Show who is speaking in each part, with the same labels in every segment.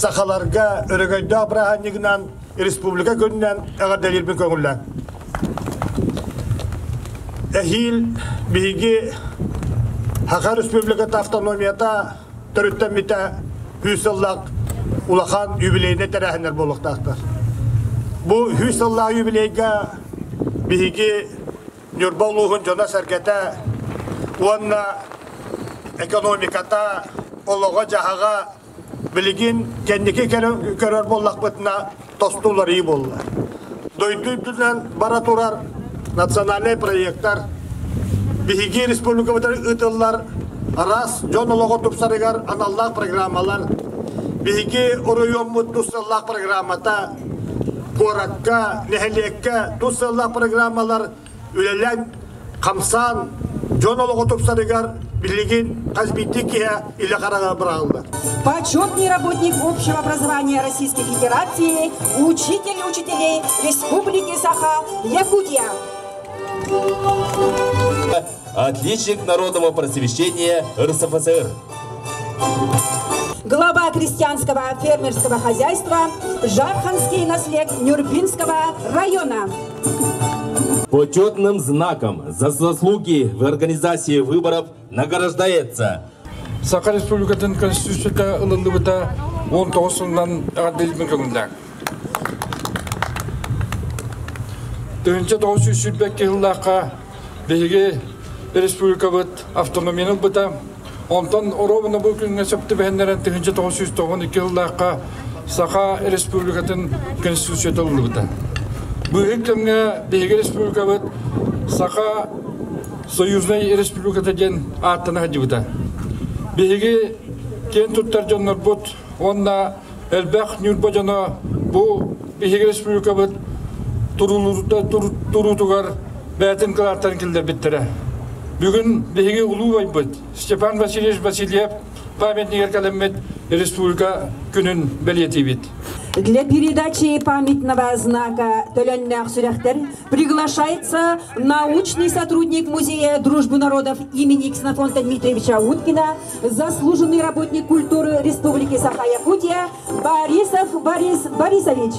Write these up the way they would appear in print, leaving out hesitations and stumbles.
Speaker 1: Sakalarga örgöydü abrahanignan Respublika gününden ağırdalir bir köngüller. Ehil bihigi Haka Respublika'da avtonomiyata törütten bite Hüsallak Ulakan yübileyine terehenler boluqtaqtar. Bu Hüsallak yübileyge bihigi Nürboluğun jona serkete uanna ekonomikata oloğa jahaga Bilgin kendiki körör bollak bıtına tostular iyi bollar. Doyduğundan bara turar nasyonal proyektler bihigi Respublika bıtır ıtıllar aras jonoloğu tupsarıgar anallah programmalar bihigi oruyum mutlusallah programmata korakka neheliyekka tusallah programmalar ülelen kamsan jonoloğu tupsarıgar Билигин Казбитикия или Харагабралда.
Speaker 2: Почетный работник общего образования Российской Федерации, учитель учителей Республики Саха-Якутия.
Speaker 3: Отличник народного просвещения РСФСР.
Speaker 2: Глава крестьянского фермерского хозяйства Жарханский наслед Нюрбинского района.
Speaker 3: Почетным знаком за заслуги в организации выборов награждается
Speaker 4: Саха Республикатын Конституцияда ылындыбыта 19-сындан ағадылбын көңілдәк. Түйінші 900 жыллаққа бейге республика бұд автономияны бұта. Онтан оробына бұл күнге сөпті бәйінлерін түйінші 992 жыллаққа Саха Республикатын Конституцияда ылындыбыта. Бүгін көмге бейге республика бұд Саха Союзный республиката ден аттына хадибыта. Бейге кен туттар жоннар бұд, онна әлбәқ нүрба жона бұл бейге республика бұд турутугар бәтін қылартан келдер біттірі. Бүгін бейге ұлу бай бұд. Степан Васильевич Васильев памятник әркалемет республика күнін бәлеті бит.
Speaker 2: Для передачи памятного знака Толеннях Суряхтер приглашается научный сотрудник Музея дружбы народов имени Ксенофонта Дмитриевича Уткина, заслуженный работник культуры Республики Саха-Якутия Борисов Борис Борисович.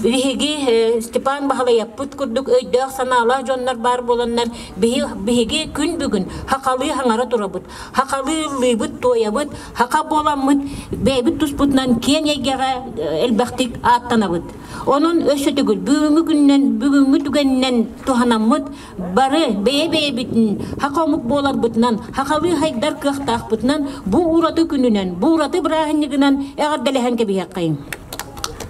Speaker 5: Бихиги Степан Бахалаяппут курдук өйдөк санаала жоннар бар боланнар бихиги күн бүгүн хакалы хаңара турабыт. Хакалы лыбыт тоябыт, хака боламыт, бейбит туспутнан кен егеге элбактик аттанабыт. Onun öşötügül бүгүнгү түгеннен туханамыт бары бейбитин хакамык болар бытынан хакалы хайдар кыктак бытынан бу ураты күнүнөн бу ураты брахыннигинен эгерделехен кебияккайым.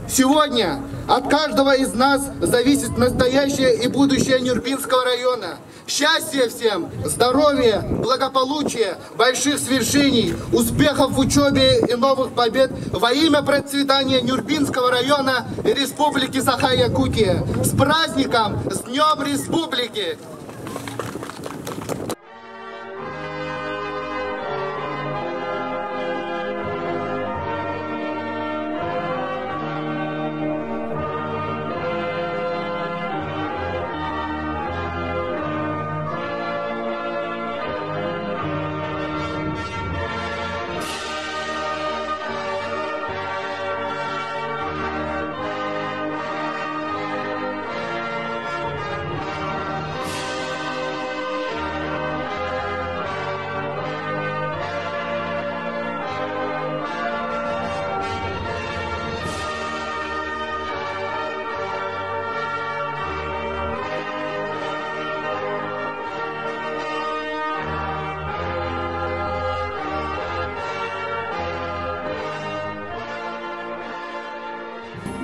Speaker 6: Сегодня от каждого из нас зависит настоящее и будущее Нюрбинского района. Счастья всем, здоровья, благополучия, больших свершений, успехов в учебе и новых побед во имя процветания Нюрбинского района и Республики Саха-Якутия. С праздником, с Днем Республики!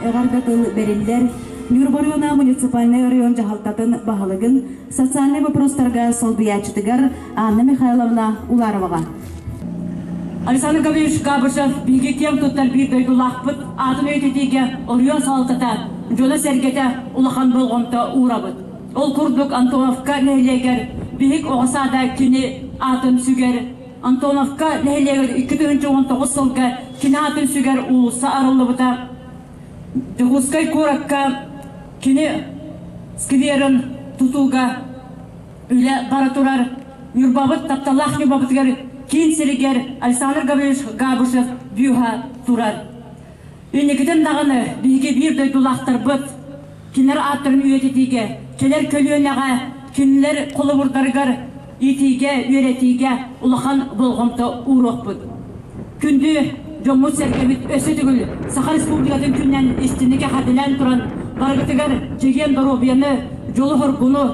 Speaker 7: эгаргатын бериллер Нюрбарона муниципальный район жахалтатын баһалыгын социальный вопростарга солбиячытыгар Анна Михайловна Уларовага.
Speaker 8: Александр Гаврилович Габышев биги кем туттар бир дойдулақпыт атын өйтетеге орыон салтата жола сергете улахан болғонта урабыт. Ол курдук Антоновка нәйлегер бигик оғасада кини атын сүгер. Антоновка нәйлегер 2019 сылга кини атын сүгер улуса арылы бұта. Жығускай көракка кини скверін тутуға үлі бара турар. Юрбабыт тапталақ юрбабытгер Кин Серегер Александр Гаврилович Габышев бюха турар. Үйнекеден дағаны биге бир дойдулақтар бұд. Кинер аттырын үйететеге, келер көлуенеға, кинлер қолы бұрдарғар, етеге, үйретеге ұлақан болғымты ұруқ бұд. Күнді жоңмұт сәргебіт өсі түгіл, Саха Республикатын күннен істінеге қадылан тұран, барғытығар жеген дұробияны, жолы ғырғыны,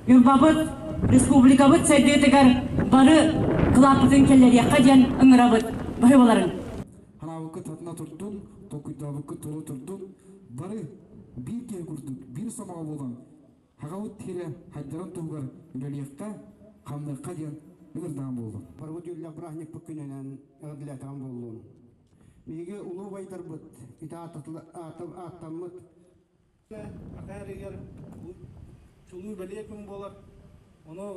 Speaker 8: үрбабыт, республикабыт сәйдетігар бары Кылапытын келлер яққа ден ыңырабыт. Бай боларын.
Speaker 9: Ханавықы татына тұрдың, тоқыдабықы толы тұрдың, бары бір кер күрдік, бір самаға болған. Хағауыт тере хайдаран тұғығар үлеліққа қамдыққа ден ыңырдан болды.
Speaker 10: Барғы дүрлі бірахнек бүкіненен ұғдылатаған болуын. Меге ұлы байтар бұд, ита аттамыд.
Speaker 11: Ақайыр егер чулу бәле күн болар, оны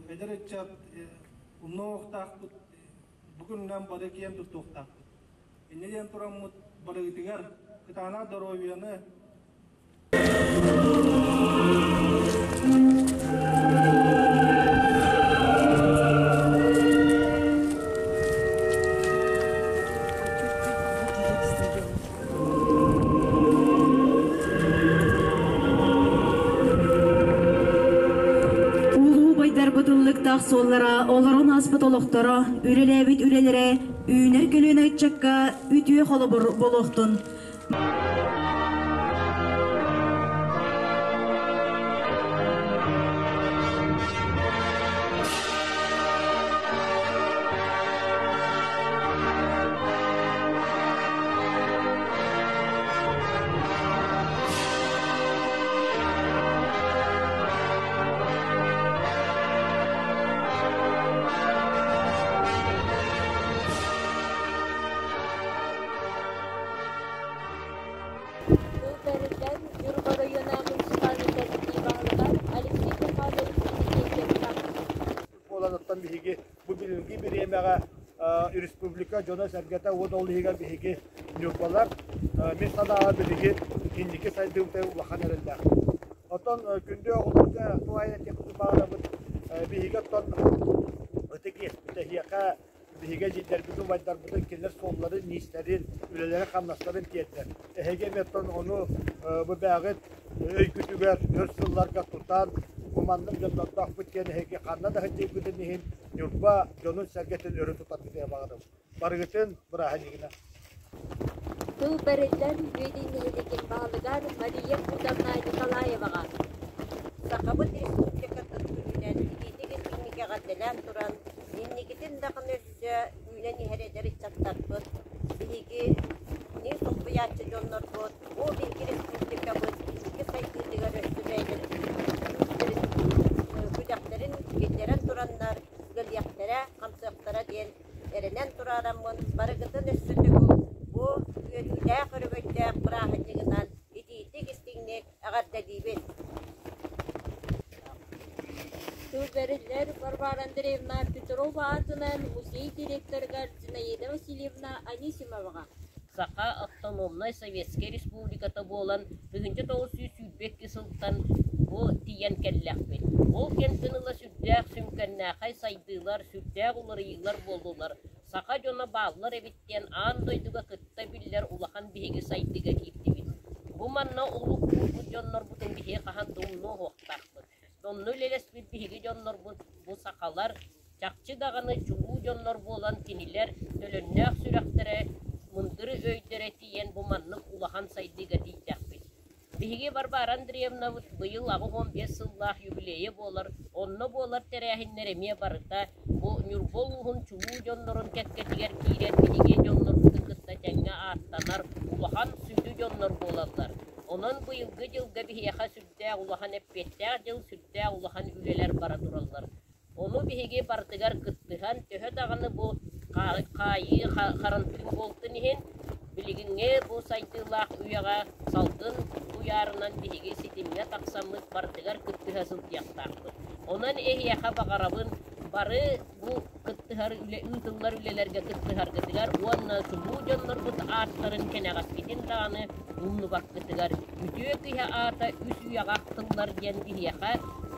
Speaker 11: әдер етчат, Умно оқтақпыт, бүгіннен бары кейін тұтты оқтақпыт. Енеден тұрамыд бары үтігер, күтана дұровияны.
Speaker 7: Соллара, оларын аспыт олықтара, үлелебит үлелere, үйнер көлен айтчакка, үтüе қолы болуқтын.
Speaker 1: Bu bilingi bir yemeğe Respublika Jona Sergete o dolu higa bihi nyopalar mesela bihi indiki saydığımda vakan erinde. Oton günde olursa tuvalet yapıp bağlamı bihi ton öteki tehiyaka bihi cidder bütün vaylar bütün kirler solları nislerin ülelere kanlasların tiyetler. Hege meton onu bu bağıt öykütüber hırsızlarga tutan Kumandım candan tahbit kene heki kanna da hadi güdenihin yurba jonun sergetin örü tutar diye bağırdım. Bargıtın bırahanigina.
Speaker 12: Tu bereller güdeni hedekin bağlıgar Mariye Kudanay Nikolayeva. Sakabut Respublika'nın ülüden gidegin teknike gaddelan turan innikitin daqnırca üleni herederi çattarpıt. Biligi ne sokbiyatçı jonlar bot. O bilgi Respublika bot. İki saytıdigar östüreydir. Güdakların geçeren turanlar gılyaklara, kamsaklara diyen erenen turaramın barıgıtın üstündüğü bu yürüyle kırgıçta bırakıcığından iti istinlik ağırda dibin. Tüberiller Barbara Andreevna Petrova adının muzey direktörü Zinaida Vasilyevna Anisimova. Saqa Автономной Советский Республиката болан 1900 жылдан bu diyen kellekmi. O kentiniyle sürdüğü sümkennakay saydılar, sürdüğü ularıyılar boldular. Saka jona bağlılar evitten an doyduga kıtta biller ulakan bihigi saydıga gittibil. Bu manna ulu kurgu jonlar butun bihi kahan donnu hoqtaqtı. Donnu leles bir bihigi jonlar bu sakalar çakçı dağını çuğu jonlar bolan kiniler dölönnek sürektere mundırı öydere diyen bu manna ulakan saydıga diyecekbil. Bihigi Barbara Andreevna bıyıl ağı 15 yıllık yübileyi bolar. Onunla bolar terehinleremeye barıda. Bu Nürboluğun çubuğu jonların ketketiger kiren bihigi jonların tıkıtta cenge arttanar. Ulahan südü жоннор болалар. Онон быйылгы жылга бихияха сүрдää улахан эппеттää жыл сүрдää улахан үлелер бара тураллар. Onu bihige bartıgar kıttıhan töhö dağını bu kayı karantın boltun ihin biliginge bu saytılaq uyaga saldın bu yarından bihige sitimine taksamız bartıgar kıttıha sıltiyaqtaqtı. Onan ehiyaka bagarabın barı bu kıttıhar ıdıllar ülelerge kıttıhar kıttıgar uanna sulu jonlar bu artların kenegas gitin dağını umnu bak kıttıgar ütüye kıya ata üs uyaqaqtıllar gen bihiyaka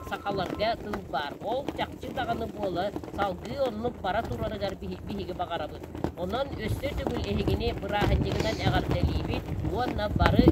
Speaker 12: sakalarga tıl bar. Ol çakçı dağını bola salgı onu para turarıgar bihigi bagarabın. Ondan östü tübül ehigini bırahanjıgından eğer delibit uanna barı